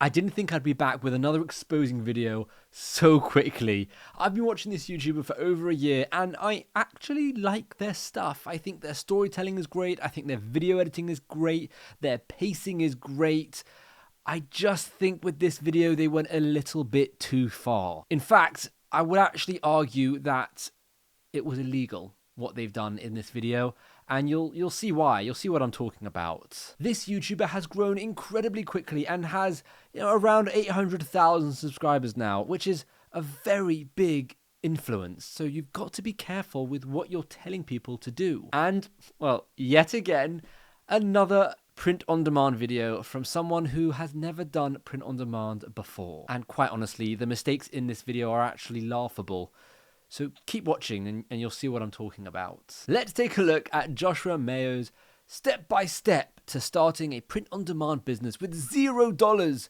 I didn't think I'd be back with another exposing video so quickly. I've been watching this YouTuber for over a year and I actually like their stuff. I think their storytelling is great. I think their video editing is great. Their pacing is great. I just think with this video, they went a little bit too far. In fact, I would actually argue that it was illegal what they've done in this video, and you'll see why. You'll see what I'm talking about. This YouTuber has grown incredibly quickly and has around 800,000 subscribers now, which is a very big influence. So you've got to be careful with what you're telling people to do. And, well, yet again, another print-on-demand video from someone who has never done print-on-demand before. And quite honestly, the mistakes in this video are actually laughable. So keep watching and you'll see what I'm talking about. Let's take a look at Joshua Mayo's step-by-step to starting a print-on-demand business with $0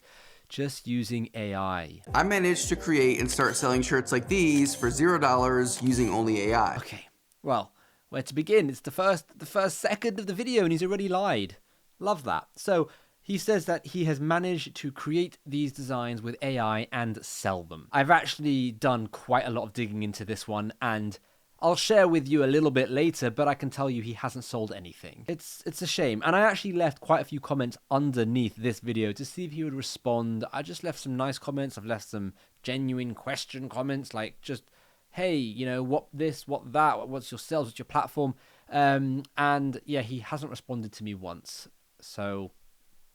just using AI. I managed to create and start selling shirts like these for $0 using only AI. Okay, well, where to begin? It's the first second of the video and he's already lied. Love that. So he says that he has managed to create these designs with AI and sell them. I've actually done quite a lot of digging into this one and I'll share with you a little bit later, but I can tell you he hasn't sold anything. It's a shame. And I actually left quite a few comments underneath this video to see if he would respond. I just left some nice comments. I've left some genuine question comments like just, hey, what this, what that, what's your sales, what's your platform? And yeah, he hasn't responded to me once. So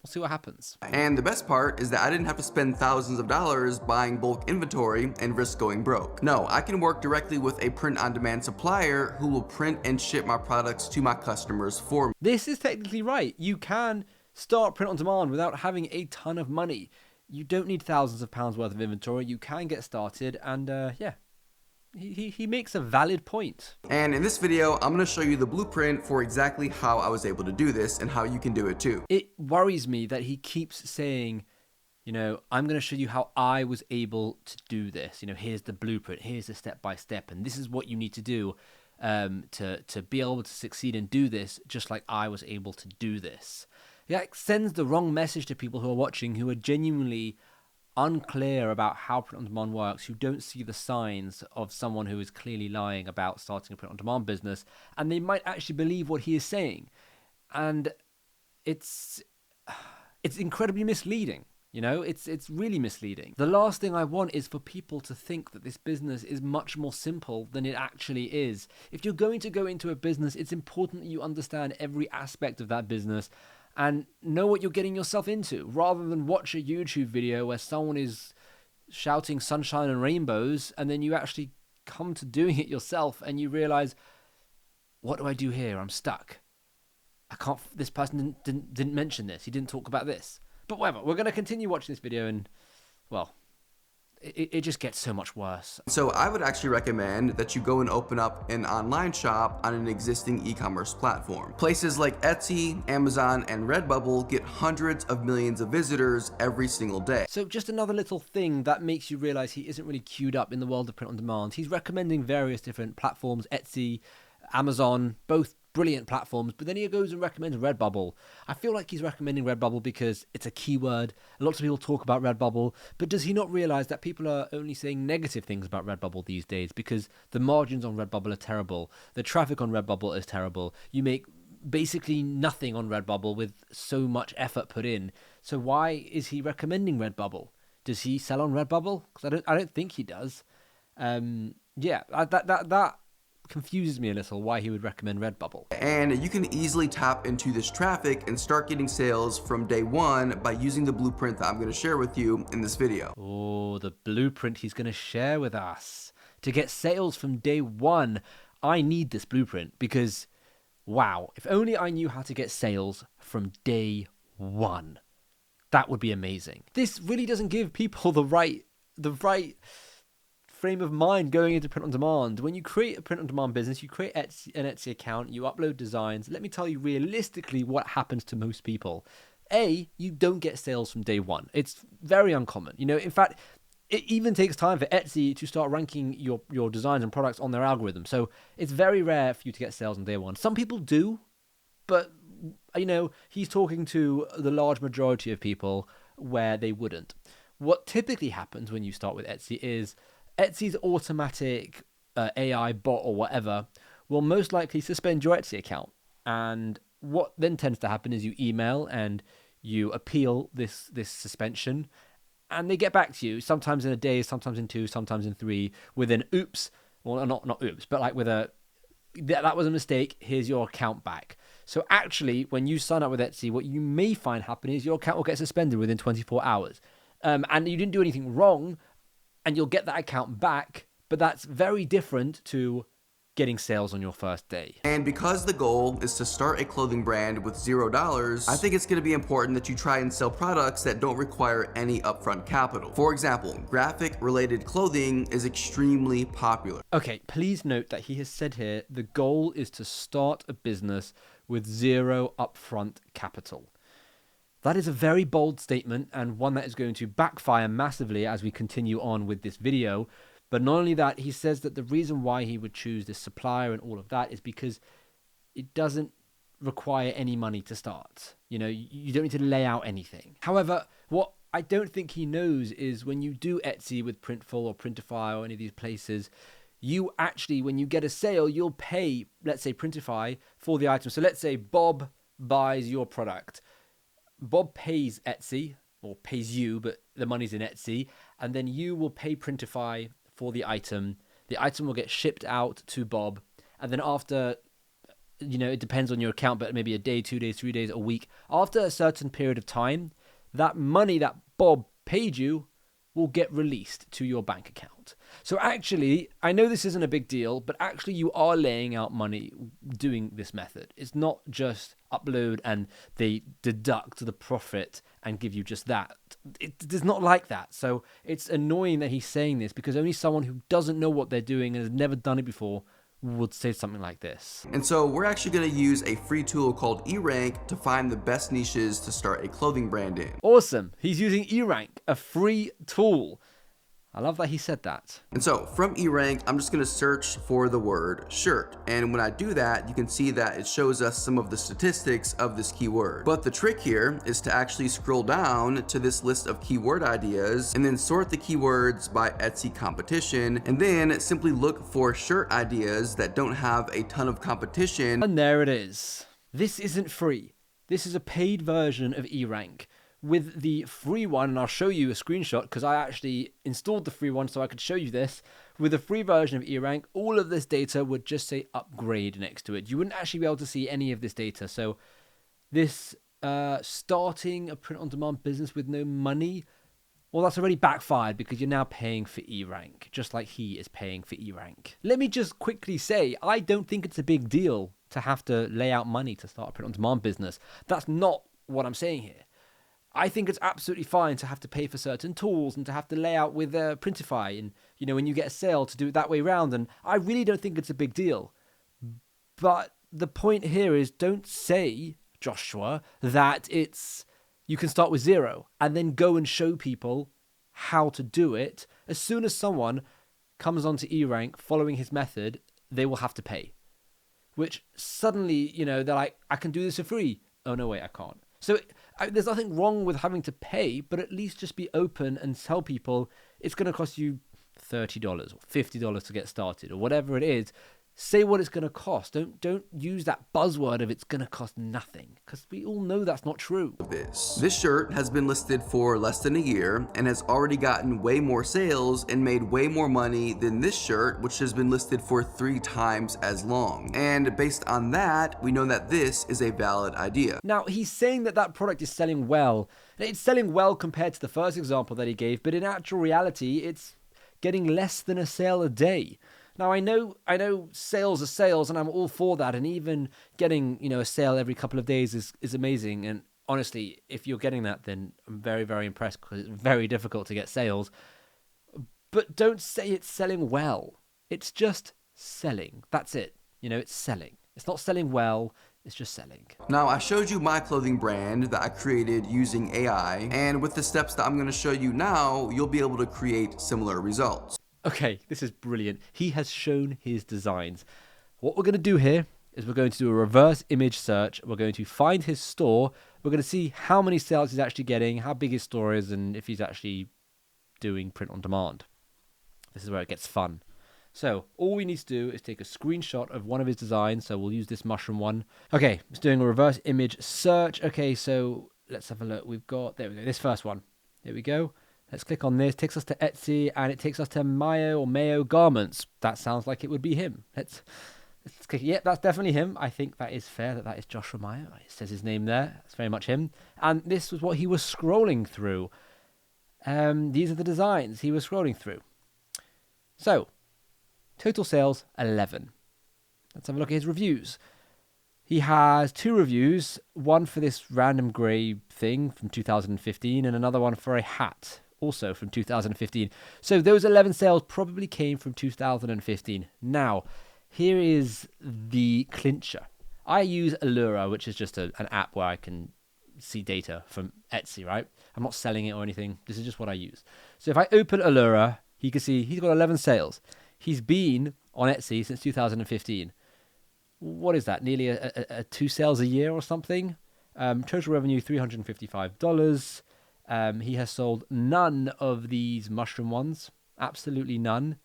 we'll see what happens. And the best part is that I didn't have to spend thousands of dollars buying bulk inventory and risk going broke. No, I can work directly with a print-on-demand supplier who will print and ship my products to my customers for me. This is technically right. You can start print-on-demand without having a ton of money. You don't need thousands of pounds worth of inventory. You can get started and yeah. He makes a valid point. And in this video, I'm going to show you the blueprint for exactly how I was able to do this and how you can do it too. It worries me that he keeps saying, I'm going to show you how I was able to do this. Here's the blueprint, here's the step-by-step, and this is what you need to do to be able to succeed and do this just like I was able to do this. It sends the wrong message to people who are watching who are genuinely unclear about how print-on-demand works, who don't see the signs of someone who is clearly lying about starting a print-on-demand business, and they might actually believe what he is saying. And it's incredibly misleading. It's really misleading. The last thing I want is for people to think that this business is much more simple than it actually is. If you're going to go into a business, it's important that you understand every aspect of that business and know what you're getting yourself into, rather than watch a YouTube video where someone is shouting sunshine and rainbows, and then you actually come to doing it yourself and you realize, what do I do here? I'm stuck. I can't, this person didn't mention this. He didn't talk about this. But whatever, we're going to continue watching this video and, well, it just gets so much worse. So I would actually recommend that you go and open up an online shop on an existing e-commerce platform. Places like Etsy, Amazon, and Redbubble get hundreds of millions of visitors every single day. So just another little thing that makes you realize he isn't really queued up in the world of print on demand. He's recommending various different platforms, Etsy, Amazon, both brilliant platforms, but then he goes and recommends Redbubble. I feel like he's recommending Redbubble because it's a keyword. Lots of people talk about Redbubble, but does he not realize that people are only saying negative things about Redbubble these days because the margins on Redbubble are terrible, the traffic on Redbubble is terrible, you make basically nothing on Redbubble with so much effort put in. So why is he recommending Redbubble? Does he sell on Redbubble? Because I don't think he does. Yeah, that confuses me a little why he would recommend Redbubble. And you can easily tap into this traffic and start getting sales from day one by using the blueprint that I'm going to share with you in this video. Oh, the blueprint he's going to share with us to get sales from day one. I need this blueprint because, wow, if only I knew how to get sales from day one. That would be amazing. This really doesn't give people the right frame of mind going into print on demand. When you create a print on demand business, you create an Etsy account, you upload designs. Let me tell you realistically what happens to most people. A, you don't get sales from day one. It's very uncommon. In fact, it even takes time for Etsy to start ranking your designs and products on their algorithm. So it's very rare for you to get sales on day one. Some people do, but he's talking to the large majority of people where they wouldn't. What typically happens when you start with Etsy is Etsy's automatic AI bot or whatever will most likely suspend your Etsy account. And what then tends to happen is you email and you appeal this suspension, and they get back to you, sometimes in a day, sometimes in 2, sometimes in 3, with an oops, well, not oops, but like with a, that was a mistake, here's your account back. So actually, when you sign up with Etsy, what you may find happen is your account will get suspended within 24 hours. And you didn't do anything wrong, and you'll get that account back, but that's very different to getting sales on your first day. And because the goal is to start a clothing brand with $0, I think it's going to be important that you try and sell products that don't require any upfront capital. For example, graphic related clothing is extremely popular. Okay, please note that he has said here the goal is to start a business with 0 upfront capital. That is a very bold statement, and one that is going to backfire massively as we continue on with this video. But not only that, he says that the reason why he would choose this supplier and all of that is because it doesn't require any money to start. You know, you don't need to lay out anything. However, what I don't think he knows is when you do Etsy with Printful or Printify or any of these places, you actually, when you get a sale, you'll pay, let's say, Printify for the item. So let's say Bob buys your product. Bob pays Etsy, or pays you, but the money's in Etsy, and then you will pay Printify for the item. The item will get shipped out to Bob, and then after, you know, it depends on your account, but maybe a day, 2 days, 3 days, a week, after a certain period of time, that money that Bob paid you will get released to your bank account. So actually, I know this isn't a big deal, but actually you are laying out money doing this method. It's not just upload and they deduct the profit and give you just that. It's not like that. So it's annoying that he's saying this, because only someone who doesn't know what they're doing and has never done it before would say something like this. And so we're actually going to use a free tool called E-rank to find the best niches to start a clothing brand in. Awesome. He's using E-rank, a free tool. I love that he said that. And so from E-rank, I'm just going to search for the word shirt. And when I do that, you can see that it shows us some of the statistics of this keyword. But the trick here is to actually scroll down to this list of keyword ideas and then sort the keywords by Etsy competition, and then simply look for shirt ideas that don't have a ton of competition. And there it is. This isn't free. This is a paid version of E-rank. With the free one, and I'll show you a screenshot because I actually installed the free one so I could show you this. With the free version of E-rank, all of this data would just say upgrade next to it. You wouldn't actually be able to see any of this data. So this starting a print-on-demand business with no money, well, that's already backfired because you're now paying for E-rank, just like he is paying for E-rank. Let me just quickly say, I don't think it's a big deal to have to lay out money to start a print-on-demand business. That's not what I'm saying here. I think it's absolutely fine to have to pay for certain tools and to have to lay out with Printify and, you know, when you get a sale to do it that way around. And I really don't think it's a big deal. But the point here is, don't say, Joshua, that you can start with 0 and then go and show people how to do it. As soon as someone comes onto E-rank following his method, they will have to pay. Which suddenly, you know, they're like, I can do this for free. Oh, no, wait, I can't. So there's nothing wrong with having to pay, but at least just be open and tell people it's going to cost you $30 or $50 to get started or whatever it is. Say what it's going to cost. Don't use that buzzword of it's going to cost nothing, because we all know that's not true. This shirt has been listed for less than a year and has already gotten way more sales and made way more money than this shirt, which has been listed for 3 times as long. And based on that, we know that this is a valid idea. Now, he's saying that that product is selling well. It's selling well compared to the first example that he gave, but in actual reality, it's getting less than a sale a day. Now, I know sales are sales, and I'm all for that. And even getting, you know, a sale every couple of days is amazing. And honestly, if you're getting that, then I'm very, very impressed, because it's very difficult to get sales. But don't say it's selling well. It's just selling. That's it. You know, it's selling. It's not selling well. It's just selling. Now, I showed you my clothing brand that I created using AI. And with the steps that I'm going to show you now, you'll be able to create similar results. Okay, this is brilliant. He has shown his designs. What we're going to do here is we're going to do a reverse image search. We're going to find his store. We're going to see how many sales he's actually getting, how big his store is, and if he's actually doing print on demand. This is where it gets fun. So all we need to do is take a screenshot of one of his designs. So we'll use this mushroom one. Okay, it's doing a reverse image search. Okay, so let's have a look. We've got, there we go, this first one. There we go. Let's click on this. It takes us to Etsy, and it takes us to Mayo Garments. That sounds like it would be him. Let's click. Yep, that's definitely him. I think that is fair that is Joshua Mayo. It says his name there. That's very much him. And this was what he was scrolling through. These are the designs he was scrolling through. So, total sales, 11. Let's have a look at his reviews. He has 2 reviews, one for this random grey thing from 2015 and another one for a hat, also from 2015. So those 11 sales probably came from 2015. Now, here is the clincher. I use Allura, which is just an app where I can see data from Etsy, right? I'm not selling it or anything. This is just what I use. So if I open Allura, you can see he's got 11 sales. He's been on Etsy since 2015. What is that? Nearly a 2 sales a year or something. Total revenue, $355. He has sold none of these mushroom ones. Absolutely none.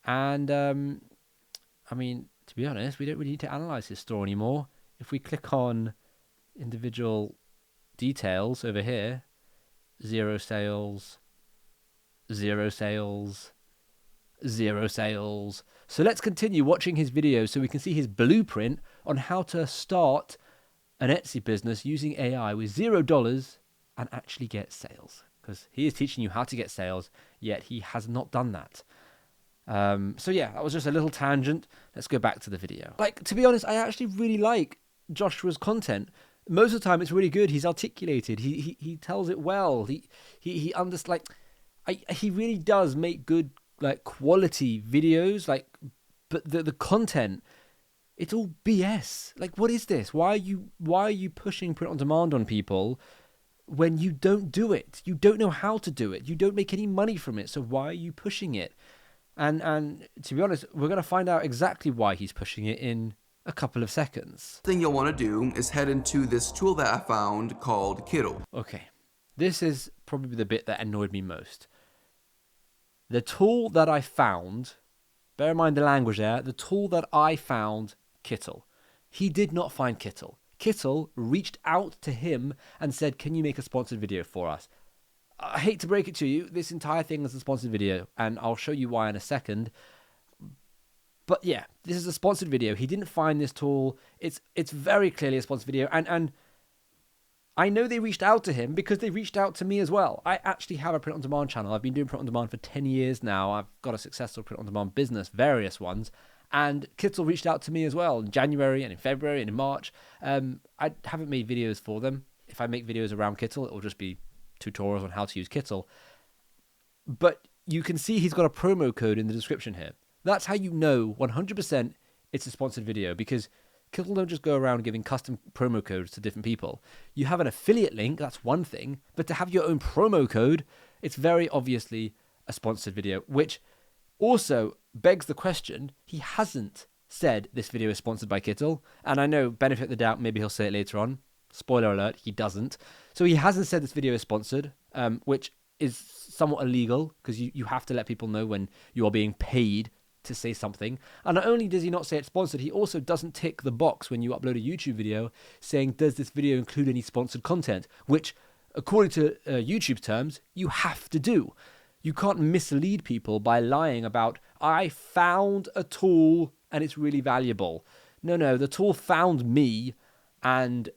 And, I mean, to be honest, we don't really need to analyze his store anymore. If we click on individual details over here, 0 sales, 0 sales, 0 sales. So let's continue watching his videos so we can see his blueprint on how to start an Etsy business using AI with $0 and actually get sales. Because he is teaching you how to get sales, yet he has not done that. So yeah, that was just a little tangent. Let's go back to the video. Like, to be honest, I actually really like Joshua's content. Most of the time, it's really good. He's articulated. He tells it well. He understands. Like, he really does make good, like, quality videos. Like, but the content, it's all BS. Like, what is this? Why are you pushing print on demand on people when you don't do it? You don't know how to do it. You don't make any money from it. So why are you pushing it? And to be honest, we're going to find out exactly why he's pushing it in a couple of seconds. The thing you'll want to do is head into this tool that I found called Kittle. Okay, this is probably the bit that annoyed me most. The tool that I found, bear in mind the language there, the tool that I found, Kittle. He did not find Kittle. Kittle reached out to him and said, can you make a sponsored video for us? I hate to break it to you, this entire thing is a sponsored video, and I'll show you why in a second. But yeah, this is a sponsored video. He didn't find this tool. It's very clearly a sponsored video, and I know they reached out to him because they reached out to me as well. I actually have a print on demand channel. I've been doing print on demand for 10 years now. I've got a successful print on demand business, various ones. And Kittle reached out to me as well in January and in February and in March. I haven't made videos for them. If I make videos around Kittle, it will just be tutorials on how to use Kittle. But you can see he's got a promo code in the description here. That's how you know 100% it's a sponsored video, because Kittle don't just go around giving custom promo codes to different people. You have an affiliate link, that's one thing, but to have your own promo code, it's very obviously a sponsored video, which also begs the question, he hasn't said this video is sponsored by Kittle, and I know, benefit the doubt, maybe he'll say it later on. Spoiler alert, he doesn't. So he hasn't said this video is sponsored, which is somewhat illegal, because you have to let people know when you are being paid to say something. And not only does he not say it's sponsored, he also doesn't tick the box when you upload a YouTube video saying, does this video include any sponsored content? Which, according to YouTube terms, you have to do. You can't mislead people by lying about, I found a tool and it's really valuable. No, the tool found me and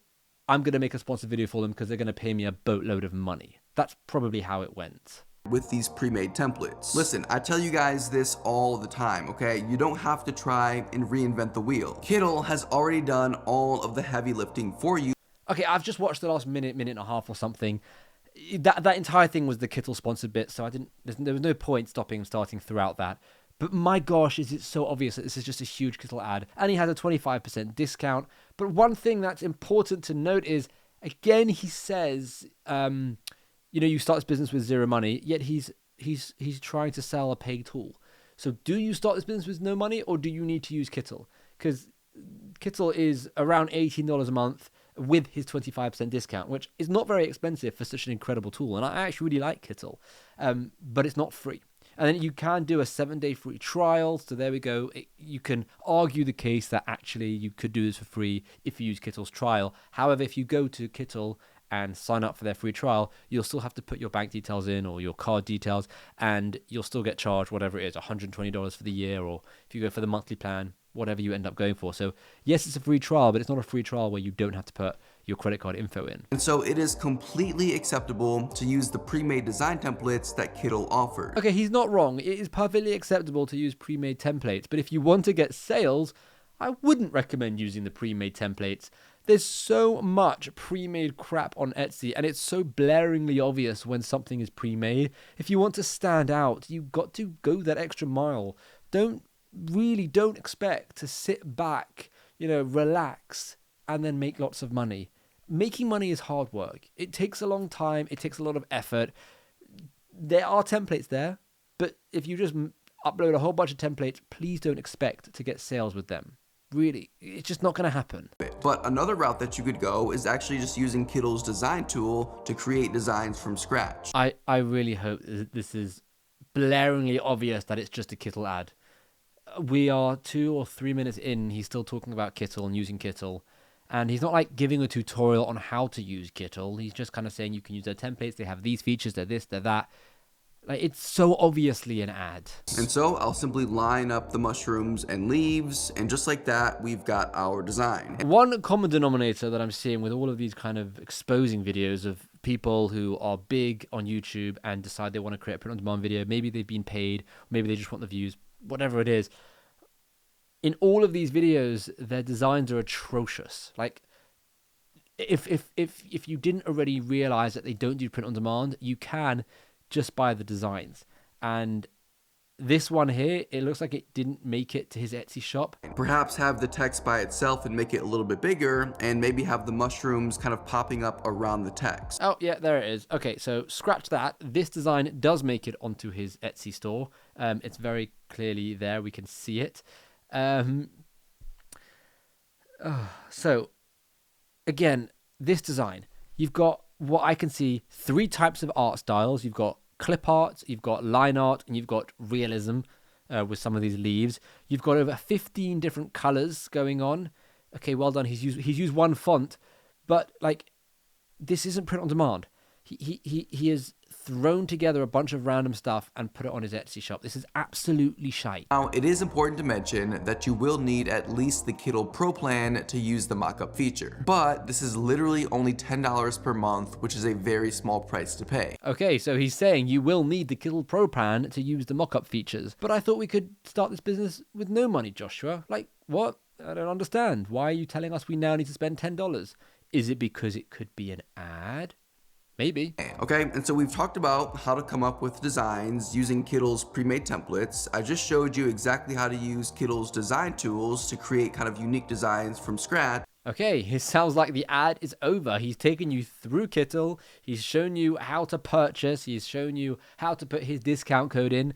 I'm going to make a sponsored video for them because they're going to pay me a boatload of money. That's probably how it went. With these pre-made templates. Listen, I tell you guys this all the time, okay? You don't have to try and reinvent the wheel. Kittle has already done all of the heavy lifting for you. Okay, I've just watched the last minute and a half or something. That entire thing was the Kittle sponsored bit, so there was no point starting throughout that. But my gosh, is it so obvious that this is just a huge Kittle ad, and he has a 25% discount. But one thing that's important to note is, again, he says, you start this business with zero money, yet he's trying to sell a paid tool. So do you start this business with no money, or do you need to use Kittle? Because Kittle is around $18 a month with his 25% discount, which is not very expensive for such an incredible tool. And I actually really like Kittle, but it's not free. And then you can do a 7-day free trial. So there we go. You can argue the case that actually you could do this for free if you use Kittle's trial. However, if you go to Kittle and sign up for their free trial, you'll still have to put your bank details in or your card details, and you'll still get charged whatever it is, $120 for the year, or if you go for the monthly plan, whatever you end up going for. So yes, it's a free trial, but it's not a free trial where you don't have to put your credit card info in. And so it is completely acceptable to use the pre-made design templates that Kittle offered. Okay, he's not wrong. It is perfectly acceptable to use pre-made templates, but if you want to get sales, I wouldn't recommend using the pre-made templates. There's so much pre-made crap on Etsy, and it's so blaringly obvious when something is pre-made. If you want to stand out, you've got to go that extra mile. Don't expect to sit back, relax, and then make lots of money. Making money is hard work. It takes a long time. It takes a lot of effort. There are templates there, but if you just upload a whole bunch of templates, please don't expect to get sales with them. Really, it's just not going to happen. But another route that you could go is actually just using Kittle's design tool to create designs from scratch. I really hope this is blaringly obvious that it's just a Kittle ad. We are 2 or 3 minutes in, he's still talking about Kittle and using Kittle. And he's not like giving a tutorial on how to use Kittle. He's just kind of saying you can use their templates. They have these features. They're this, they're that. Like, it's so obviously an ad. And so I'll simply line up the mushrooms and leaves. And just like that, we've got our design. One common denominator that I'm seeing with all of these kind of exposing videos of people who are big on YouTube and decide they want to create a print-on-demand video. Maybe they've been paid. Maybe they just want the views. Whatever it is. In all of these videos, their designs are atrocious. Like, if you didn't already realize that they don't do print on demand, you can just buy the designs. And this one here, it looks like it didn't make it to his Etsy shop. Perhaps have the text by itself and make it a little bit bigger, and maybe have the mushrooms kind of popping up around the text. Oh, yeah, there it is. Okay, so scratch that. This design does make it onto his Etsy store. It's very clearly there. We can see it. So again, this design, you've got what I can see 3 types of art styles. You've got clip art, you've got line art, and you've got realism with some of these leaves. You've got over 15 different colors going on. Okay, well done. He's used one font, but like, this isn't print on demand. He has thrown together a bunch of random stuff and put it on his Etsy shop. This is absolutely shite. Now, it is important to mention that you will need at least the Kittle Pro plan to use the Mockup feature. But this is literally only $10 per month, which is a very small price to pay. Okay, so he's saying you will need the Kittle Pro plan to use the Mockup features. But I thought we could start this business with no money, Joshua. Like, what? I don't understand. Why are you telling us we now need to spend $10? Is it because it could be an ad? Maybe. Okay, and so we've talked about how to come up with designs using Kittle's pre-made templates. I just showed you exactly how to use Kittle's design tools to create kind of unique designs from scratch. Okay, it sounds like the ad is over. He's taken you through Kittle. He's shown you how to purchase. He's shown you how to put his discount code in.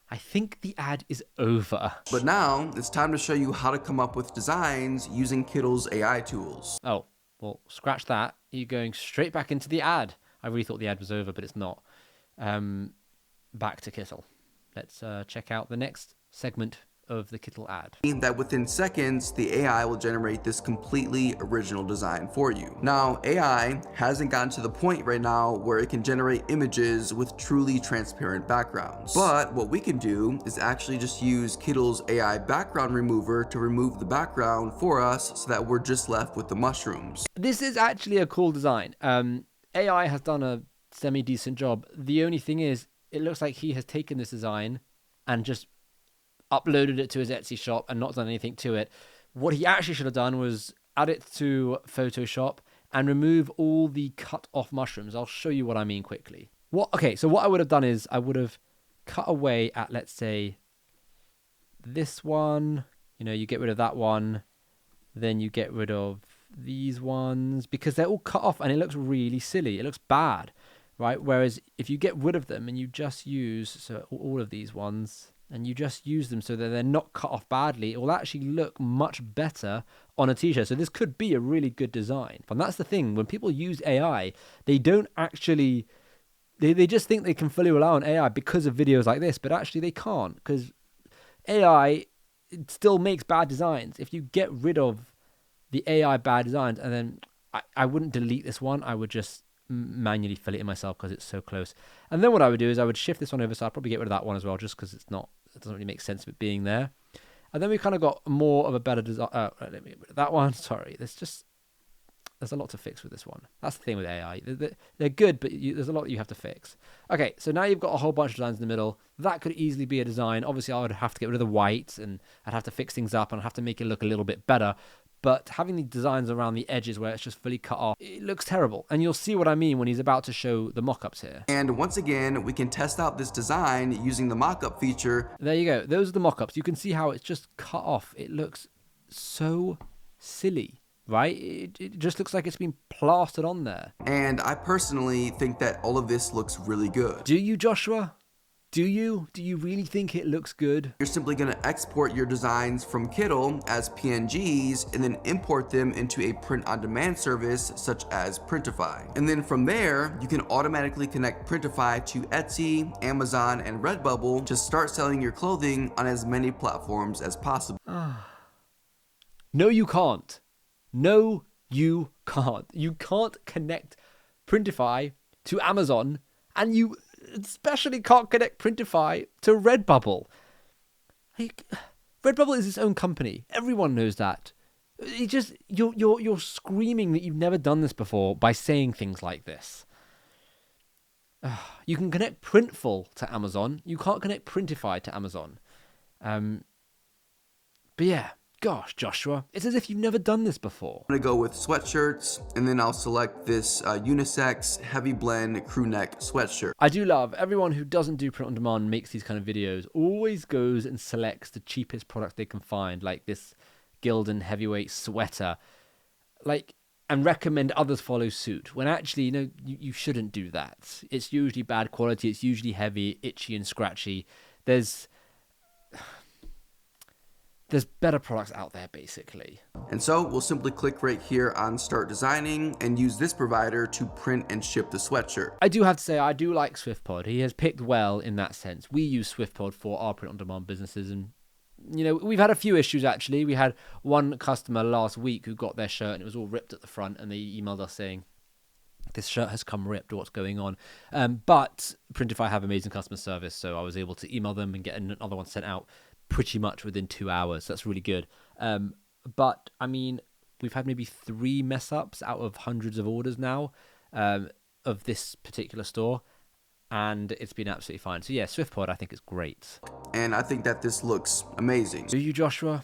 I think the ad is over. But now it's time to show you how to come up with designs using Kittle's AI tools. Oh, well, scratch that. You're going straight back into the ad. I really thought the ad was over, but it's not. Back to Kittle. Let's check out the next segment of the Kittle ad. That within seconds, the AI will generate this completely original design for you. Now, AI hasn't gotten to the point right now where it can generate images with truly transparent backgrounds. But what we can do is actually just use Kittle's AI background remover to remove the background for us so that we're just left with the mushrooms. This is actually a cool design. AI has done a semi-decent job. The only thing is, it looks like he has taken this design and just uploaded it to his Etsy shop and not done anything to it. What he actually should have done was add it to Photoshop and remove all the cut off mushrooms. I'll show you what I mean quickly. So what I would have done is I would have cut away at, let's say, this one. You get rid of that one. Then you get rid of these ones because they're all cut off and it looks really silly. It looks bad, right? Whereas if you get rid of them and you just use all of these ones, and you just use them so that they're not cut off badly, it will actually look much better on a t-shirt. So this could be a really good design. And that's the thing, when people use AI, they don't actually, they just think they can fully rely on AI because of videos like this, but actually they can't, because AI, it still makes bad designs. If you get rid of the AI bad designs, and then I wouldn't delete this one, I would just manually fill it in myself because it's so close. And then what I would do is I would shift this one over, so I'll probably get rid of that one as well, just because it doesn't really make sense of it being there. And then we kind of got more of a better design. Let me get rid of that one. Sorry, there's a lot to fix with this one. That's the thing with AI. They're good, but there's a lot that you have to fix. Okay, so now you've got a whole bunch of designs in the middle. That could easily be a design. Obviously, I would have to get rid of the white, and I'd have to fix things up, and I'd have to make it look a little bit better. But having the designs around the edges where it's just fully cut off, it looks terrible. And you'll see what I mean when he's about to show the mock-ups here. And once again, we can test out this design using the mock-up feature. There you go. Those are the mock-ups. You can see how it's just cut off. It looks so silly, right? It just looks like it's been plastered on there. And I personally think that all of this looks really good. Do you, Joshua? Do you really think it looks good? You're simply going to export your designs from Kittl as PNGs and then import them into a print-on-demand service such as Printify. And then from there, you can automatically connect Printify to Etsy, Amazon, and Redbubble to start selling your clothing on as many platforms as possible. No, you can't. No, you can't. You can't connect Printify to Amazon, and you especially can't connect Printify to Redbubble. Like, Redbubble is its own company. Everyone knows that. You're screaming that you've never done this before by saying things like this. You can connect Printful to Amazon. You can't connect Printify to Amazon. But yeah. Gosh, Joshua, it's as if you've never done this before. I'm gonna go with sweatshirts, and then I'll select this unisex heavy blend crew neck sweatshirt. I do love everyone who doesn't do print on demand and makes these kind of videos always goes and selects the cheapest product they can find, like this Gildan heavyweight sweater, and recommend others follow suit, when actually, you shouldn't do that. It's usually bad quality, it's usually heavy, itchy and scratchy. There's better products out there, basically. And so we'll simply click right here on Start Designing and use this provider to print and ship the sweatshirt. I do have to say, I do like SwiftPod. He has picked well in that sense. We use SwiftPod for our print-on-demand businesses, and we've had a few issues, actually. We had one customer last week who got their shirt, and it was all ripped at the front, and they emailed us saying, this shirt has come ripped, what's going on? But Printify have amazing customer service, so I was able to email them and get another one sent out pretty much within 2 hours. That's really good. But I mean, we've had maybe 3 mess ups out of hundreds of orders now of this particular store, and it's been absolutely fine. So yeah, SwiftPod I think is great. And I think that this looks amazing. Do you, Joshua?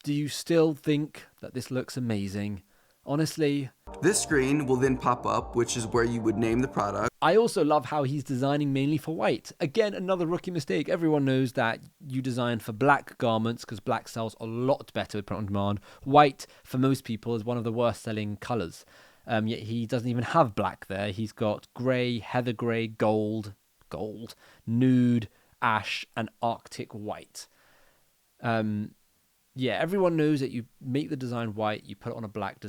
Do you still think that this looks amazing? Honestly, this screen will then pop up, which is where you would name the product. I also love how he's designing mainly for white. Again, another rookie mistake. Everyone knows that you design for black garments because black sells a lot better with print on demand. White, for most people, is one of the worst selling colors. Yet he doesn't even have black there. He's got grey, heather grey, gold, nude, ash, and arctic white. Yeah, everyone knows that you make the design white, you put it on a black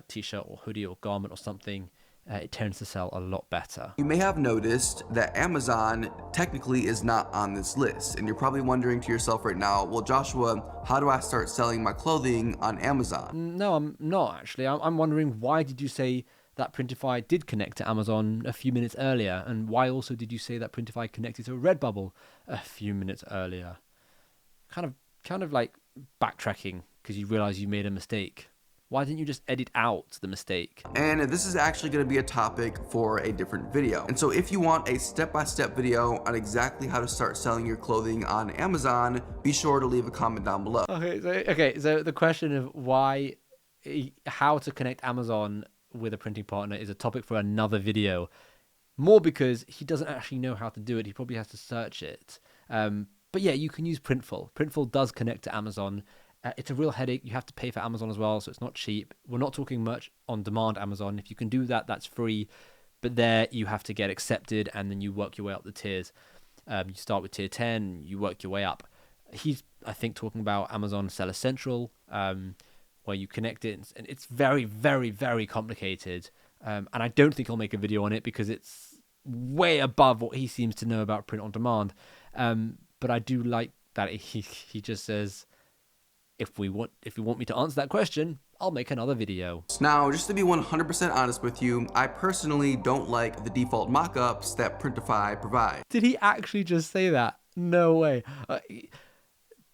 t-shirt or hoodie or garment or something, it tends to sell a lot better. You may have noticed that Amazon technically is not on this list, and you're probably wondering to yourself right now, well, Joshua, how do I start selling my clothing on Amazon? No, I'm not actually. I'm wondering, why did you say that Printify did connect to Amazon a few minutes earlier, and why also did you say that Printify connected to Redbubble a few minutes earlier? Kind of like backtracking because you realize you made a mistake. Why didn't you just edit out the mistake? And this is actually going to be a topic for a different video. And so if you want a step-by-step video on exactly how to start selling your clothing on Amazon, be sure to leave a comment down below. Okay, so the question of how to connect Amazon with a printing partner is a topic for another video. More because he doesn't actually know how to do it. He probably has to search it. But yeah, you can use Printful. Printful does connect to Amazon. It's a real headache. You have to pay for Amazon as well, so it's not cheap. We're not talking much on demand Amazon. If you can do that, that's free. But there you have to get accepted, and then you work your way up the tiers. You start with tier 10, you work your way up. He's, I think, talking about Amazon Seller Central, where you connect it, and it's very, very, very complicated. And I don't think I'll make a video on it because it's way above what he seems to know about print on demand. But I do like that he just says, if you want me to answer that question, I'll make another video. Now, just to be 100% honest with you, I personally don't like the default mockups that Printify provides. Did he actually just say that? No way.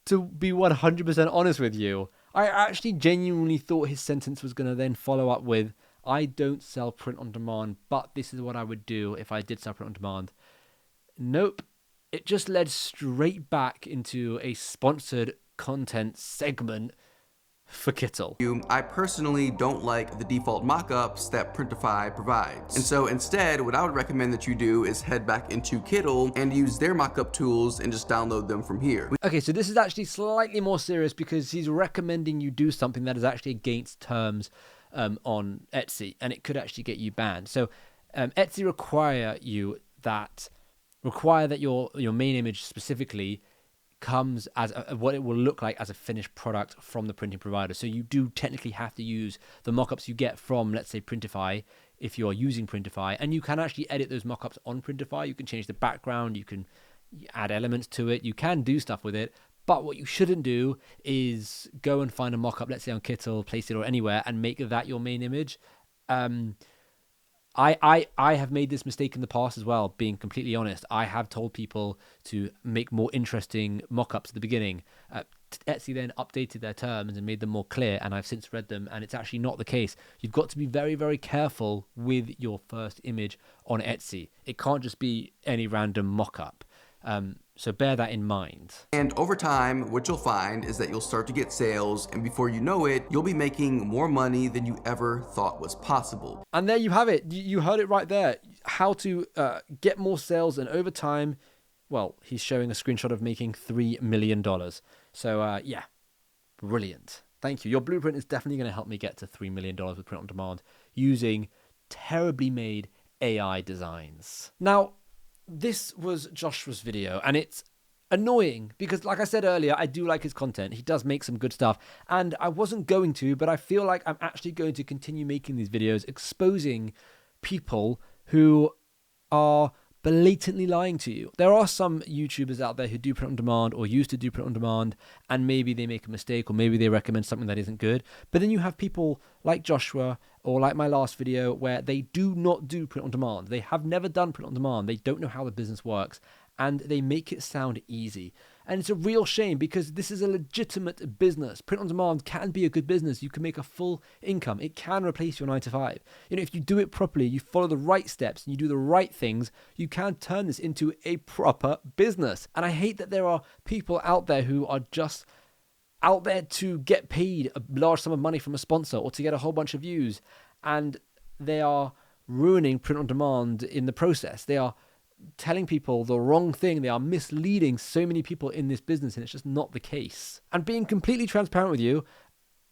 To be 100% honest with you, I actually genuinely thought his sentence was going to then follow up with, I don't sell print on demand, but this is what I would do if I did sell print on demand. Nope. It just led straight back into a sponsored content segment for Kittle. I personally don't like the default mockups that Printify provides. And so instead, what I would recommend that you do is head back into Kittle and use their mockup tools and just download them from here. Okay, so this is actually slightly more serious because he's recommending you do something that is actually against terms on Etsy, and it could actually get you banned. So Etsy require that your main image specifically comes as what it will look like as a finished product from the printing provider. So you do technically have to use the mockups you get from, let's say, Printify, if you're using Printify, and you can actually edit those mockups on Printify. You can change the background, you can add elements to it, you can do stuff with it. But what you shouldn't do is go and find a mockup, let's say on Kittle, Place It, or anywhere, and make that your main image. I have made this mistake in the past as well, being completely honest. I have told people to make more interesting mock-ups at the beginning. Etsy then updated their terms and made them more clear, and I've since read them, and it's actually not the case. You've got to be very, very careful with your first image on Etsy. It can't just be any random mock-up. So bear that in mind. And over time, what you'll find is that you'll start to get sales, and before you know it, you'll be making more money than you ever thought was possible. And there you have it. You heard it right there. How to get more sales, and over time, well, he's showing a screenshot of making $3 million. So yeah, brilliant. Thank you. Your blueprint is definitely going to help me get to $3 million with print on demand using terribly made AI designs. Now, this was Joshua's video, and it's annoying because, like I said earlier, I do like his content. He does make some good stuff, and I wasn't going to, but I feel like I'm actually going to continue making these videos exposing people who are blatantly lying to you. There are some YouTubers out there who do print on demand or used to do print on demand, and maybe they make a mistake or maybe they recommend something that isn't good. But then you have people like Joshua or like my last video where they do not do print on demand. They have never done print on demand. They don't know how the business works, and they make it sound easy. And it's a real shame because this is a legitimate business. Print on demand can be a good business. You can make a full income. It can replace your 9-to-5. You know, if you do it properly, you follow the right steps and you do the right things, you can turn this into a proper business. And I hate that there are people out there who are just out there to get paid a large sum of money from a sponsor or to get a whole bunch of views, and they are ruining print on demand in the process. They are telling people the wrong thing. They are misleading so many people in this business, and it's just not the case. And being completely transparent with you,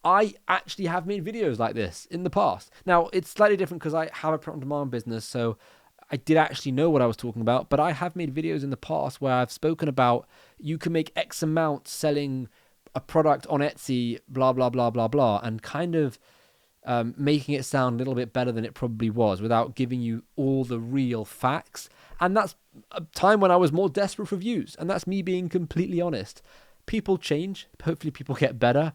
I actually have made videos like this in the past. Now, it's slightly different because I have a print on demand business, so I did actually know what I was talking about, but I have made videos in the past where I've spoken about you can make X amount selling a product on Etsy, blah, blah, blah, blah, blah, and kind of making it sound a little bit better than it probably was without giving you all the real facts. And that's a time when I was more desperate for views, and that's me being completely honest. People change. Hopefully people get better.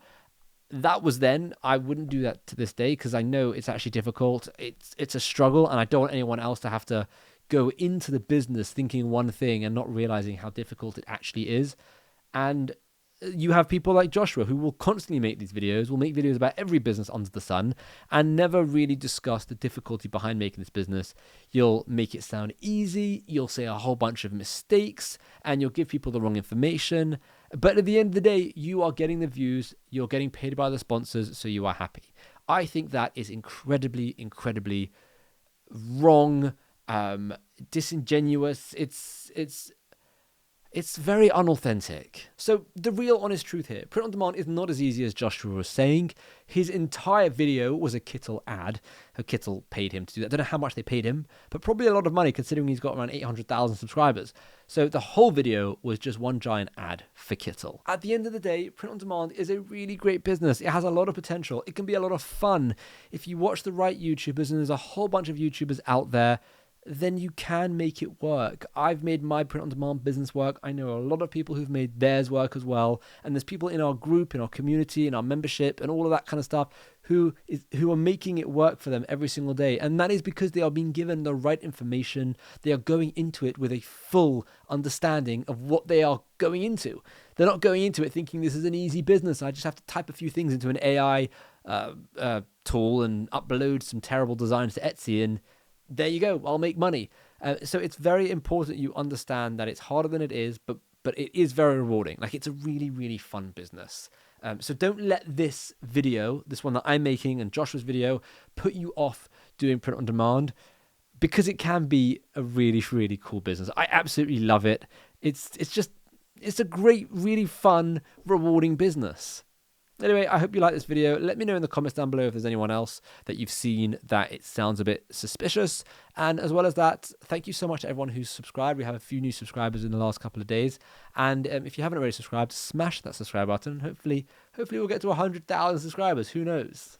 That was then. I wouldn't do that to this day because I know it's actually difficult. It's a struggle, and I don't want anyone else to have to go into the business thinking one thing and not realizing how difficult it actually is. And you have people like Joshua who will constantly make these videos, will make videos about every business under the sun and never really discuss the difficulty behind making this business. You'll make it sound easy, you'll say a whole bunch of mistakes, and you'll give people the wrong information. But at the end of the day, you are getting the views, you're getting paid by the sponsors, so you are happy. I think that is incredibly, incredibly wrong, disingenuous. It's It's very unauthentic. So the real honest truth here, print on demand is not as easy as Joshua was saying. His entire video was a Kittle ad. Kittle paid him to do that. I don't know how much they paid him, but probably a lot of money considering he's got around 800,000 subscribers. So the whole video was just one giant ad for Kittle. At the end of the day, print on demand is a really great business. It has a lot of potential. It can be a lot of fun. If you watch the right YouTubers, and there's a whole bunch of YouTubers out there, then you can make it work. I've made my print on demand business work. I know a lot of people who've made theirs work as well. And there's people in our group, in our community, in our membership, and all of that kind of stuff who are making it work for them every single day. And that is because they are being given the right information. They are going into it with a full understanding of what they are going into. They're not going into it thinking this is an easy business. I just have to type a few things into an AI tool and upload some terrible designs to Etsy, and there you go, I'll make money. So it's very important you understand that it's harder than it is, but it is very rewarding. Like, it's a really, really fun business. So don't let this video, this one that I'm making and Joshua's video, put you off doing print on demand, because it can be a really, really cool business. I absolutely love it. It's a great, really fun, rewarding business. Anyway, I hope you like this video. Let me know in the comments down below if there's anyone else that you've seen that it sounds a bit suspicious. And as well as that, thank you so much to everyone who's subscribed. We have a few new subscribers in the last couple of days. And if you haven't already subscribed, smash that subscribe button. Hopefully we'll get to 100,000 subscribers. Who knows?